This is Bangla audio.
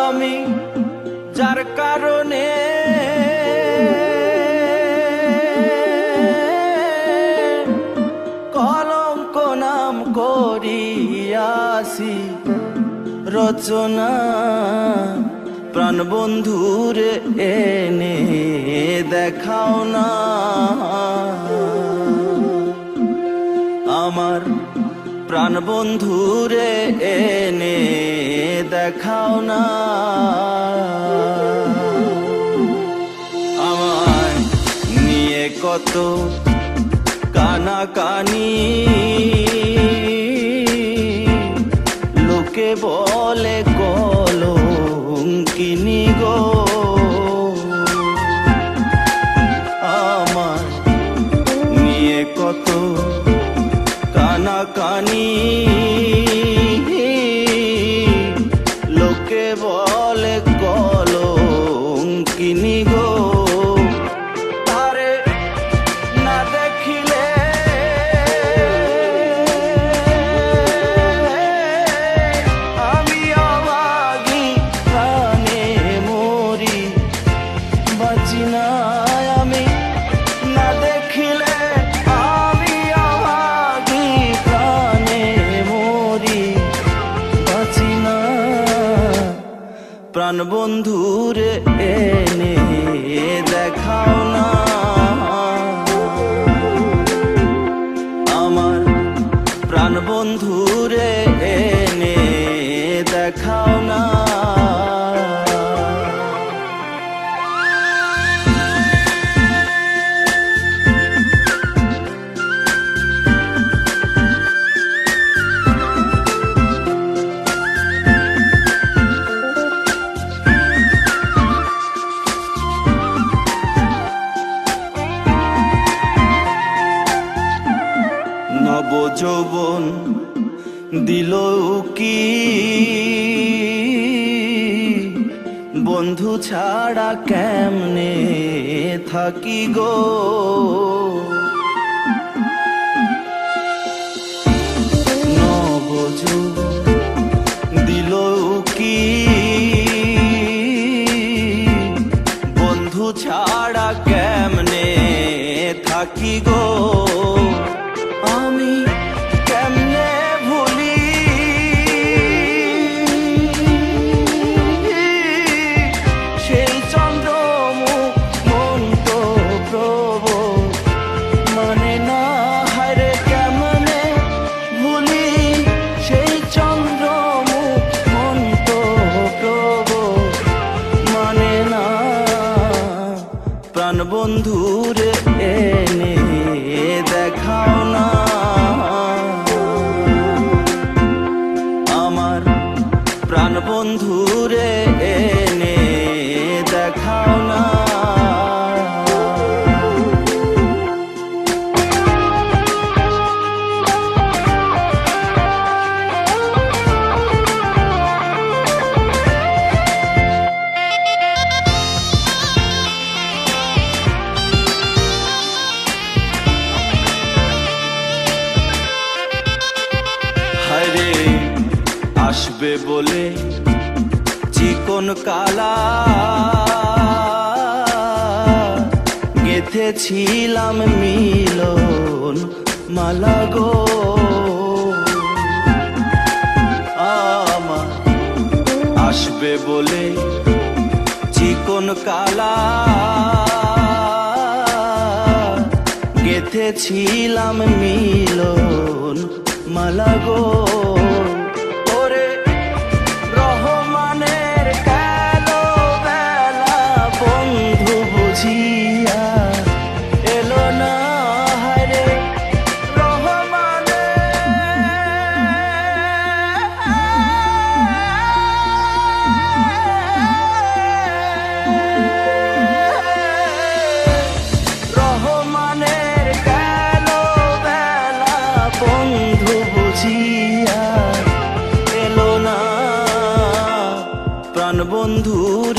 আমি যার কারণে কলঙ্ক নাম করিয়াছি রচনা, প্রাণ বন্ধুরে এনে দেখাও না। আমার প্রাণ বন্ধুরে এনে দেখাও না। আমায় নিয়ে কত কানাকানি, লোকে বলে কলঙ্কিনী গো। আমায় নিয়ে কত কানাকানি, লোকে বলে কলঙ্কিনী গো। তারে না দেখিলে আমি অভাগী প্রাণে মরি, বাঁচি না আমি না দেখিলে আমি অভাগী প্রাণে মরি, বাঁচি না। প্রাণ বন্ধুরে এনে দেখাও না। আমার প্রাণ বন্ধুরে এনে দেখাও না। নব যৌবন দিল কি বন্ধু ছাড়া কেমনে থাকি গো। নব যৌবন দিল কি বন্ধু ছাড়া কেমনে থাকি গো। আমি কেমনে ভুলি সেই চন্দ্রমুখ মন তো প্রভু মানে না। হায়রে কেমনে ভুলি সেই চন্দ্রমুখ মন তো প্রভু মানে না। প্রাণ বন্ধুরে এনে দেখাও না। আমার প্রাণ বন্ধুরে এনে দেখাও না। হায়রে আসবে বলে চিকন কালা গেঁথেছিলাম মিলন মালা গো। আমার আসবে বলে চিকন কালা গেঁথেছিলাম মিলন মালা গো। ওরে রহমানের কালো বেলা বন্ধু বুঝিয়া এলো না। হায়রে রহমানের কালো বেলা বন্ধু বুঝিয়া এলো না। প্রাণ বন্ধুর